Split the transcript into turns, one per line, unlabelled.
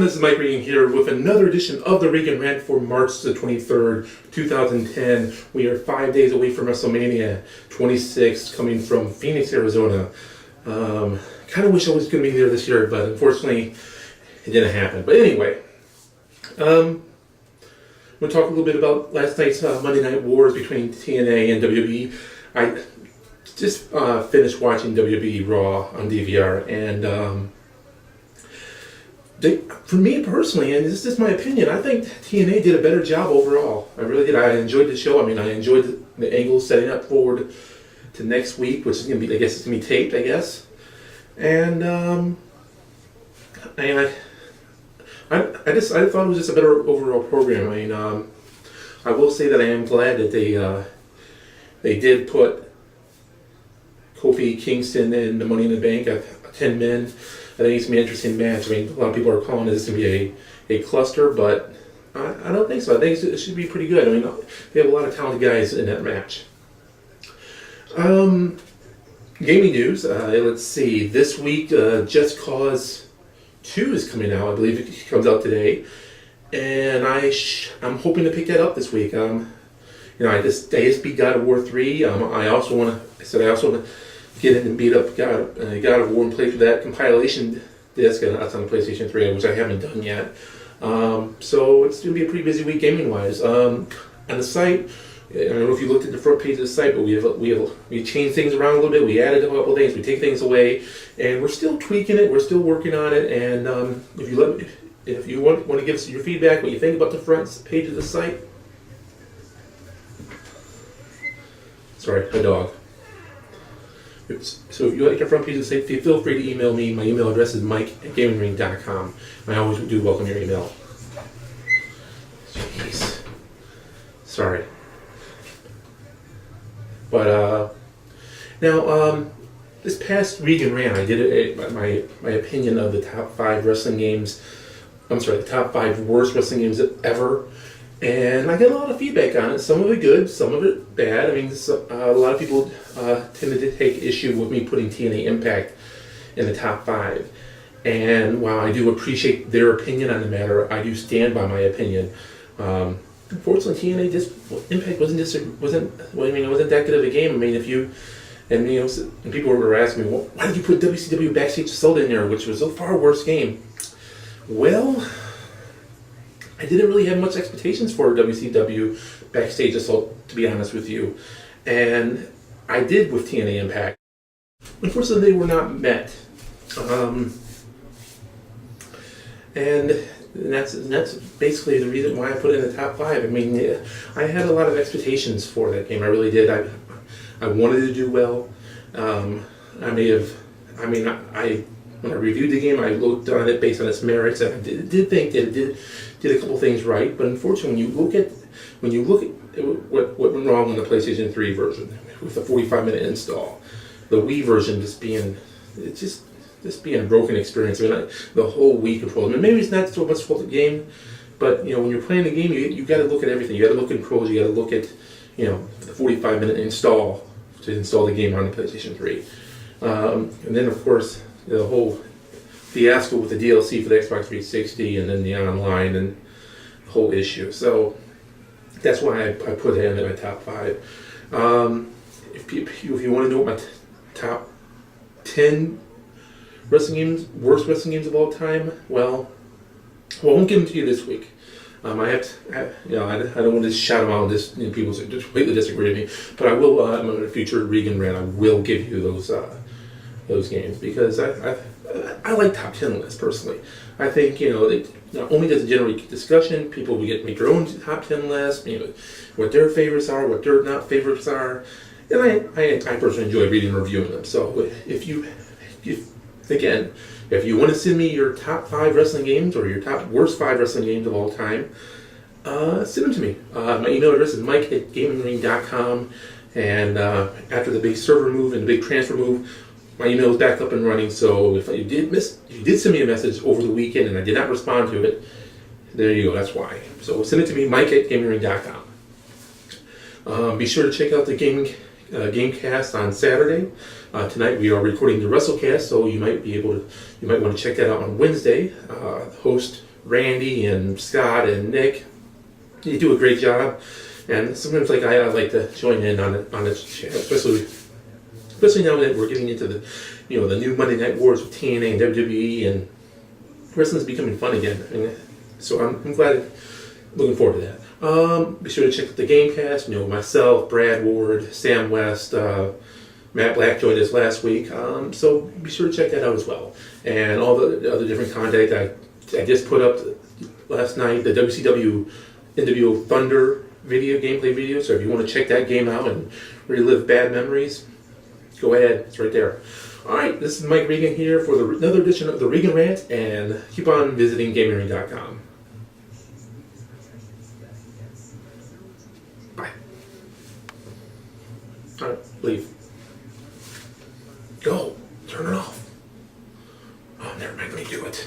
everyone, this is Mike Regan here with another edition of the Regan Rant for March the 23rd, 2010. We are 5 days away from WrestleMania 26, coming from Phoenix, Arizona. Kind of wish I was going to be there this year, but unfortunately it didn't happen. But anyway, we'll talk a little bit about last night's Monday Night Wars between TNA and WWE. I just finished watching WWE Raw on DVR, and for me personally, and this is just my opinion, I think TNA did a better job overall. I really did. I enjoyed the show. I mean, I enjoyed the angle setting up forward to next week, which is going to be, I guess it's going to be taped, I guess. And I thought it was just a better overall program. I mean, I will say that I am glad that they did put Kofi Kingston in the Money in the Bank at 10 men. I think it's going to be an interesting match. I mean, a lot of people are calling this going to be a cluster, but I don't think so. I think it should be pretty good. I mean, they have a lot of talented guys in that match. Gaming news. Let's see. This week, Just Cause 2 is coming out. I believe it comes out today, and I'm hoping to pick that up this week. I just beat God of War 3. I also want to get in and beat up God of War and play for that compilation disc, and that's on the PlayStation 3, which I haven't done yet. So it's going to be a pretty busy week gaming-wise. On the site, I don't know if you looked at the front page of the site, but we changed things around a little bit. We added a couple things, we take things away, and we're still tweaking it. We're still working on it. And if you want to give us your feedback, what you think about the front page of the site. Sorry, a dog. So if you like the front page of the site, feel free to email me. My email address is mike@gamingring.com. I always do welcome your email. Jeez. Sorry. But, now, this past Regan Rant, I did my opinion of the top 5 wrestling games. The top 5 worst wrestling games ever. And I got a lot of feedback on it. Some of it good, some of it bad. I mean, a lot of people tended to take issue with me putting TNA Impact in the top 5. And while I do appreciate their opinion on the matter, I do stand by my opinion. Unfortunately, TNA Impact wasn't that good of a game. I mean, and people were asking me, well, why did you put WCW Backstage Assault in there, which was a far worse game? Well, I didn't really have much expectations for WCW Backstage Assault, to be honest with you. And I did with TNA Impact. Unfortunately, they were not met. And that's basically the reason why I put it in the top 5. I mean, I had a lot of expectations for that game. I really did. I wanted to do well. When I reviewed the game, I looked on it based on its merits, and I did think that it did a couple things right. But unfortunately, when you look at what went wrong on the PlayStation 3 version with the 45-minute install, the Wii version just being a broken experience. I mean, the whole Wii controller. I mean, maybe it's not so much fault of the game, but when you're playing the game, you got to look at everything. You got to look at controls. You got to look at the 45-minute install to install the game on the PlayStation 3, and then of course the whole fiasco with the DLC for the Xbox 360 and then the online and the whole issue. So that's why I put it in my top 5. If you want to know what my top 10 worst wrestling games of all time, well, I won't give them to you this week. I don't want to shout them out. People just completely disagree with me, but I will. In a future Regan Rant, I will give you those games because I like top 10 lists personally. I think it not only does it generate discussion, people will make their own top 10 lists, what their favorites are, what their not favorites are, and I personally enjoy reading and reviewing them. So if you want to send me your top 5 wrestling games or your top worst 5 wrestling games of all time, send them to me. My email address is mike@gamingring.com, and after the big server move and the big transfer move, my email is back up and running. So if you did send me a message over the weekend and I did not respond to it, there you go. That's why. So send it to me, mike@gamingring.com. Be sure to check out the Gamecast on Saturday. Tonight we are recording the WrestleCast, so you might want to check that out on Wednesday. Host Randy and Scott and Nick. You do a great job, and sometimes like I like to join in on this channel, especially now that we're getting into the the new Monday Night Wars with TNA and WWE, and wrestling's becoming fun again. So I'm glad, looking forward to that. Be sure to check out the Gamecast. Myself, Brad Ward, Sam West, Matt Black joined us last week. So be sure to check that out as well, and all the other different content I just put up last night. The WCW NWO Thunder gameplay video. So if you want to check that game out and relive bad memories, go ahead. It's right there. All right, this is Mike Regan here for another edition of the Regan Rant, and keep on visiting GamingRing.com. Bye. All right, leave. Go. Turn it off. Oh, never mind. Let me do it.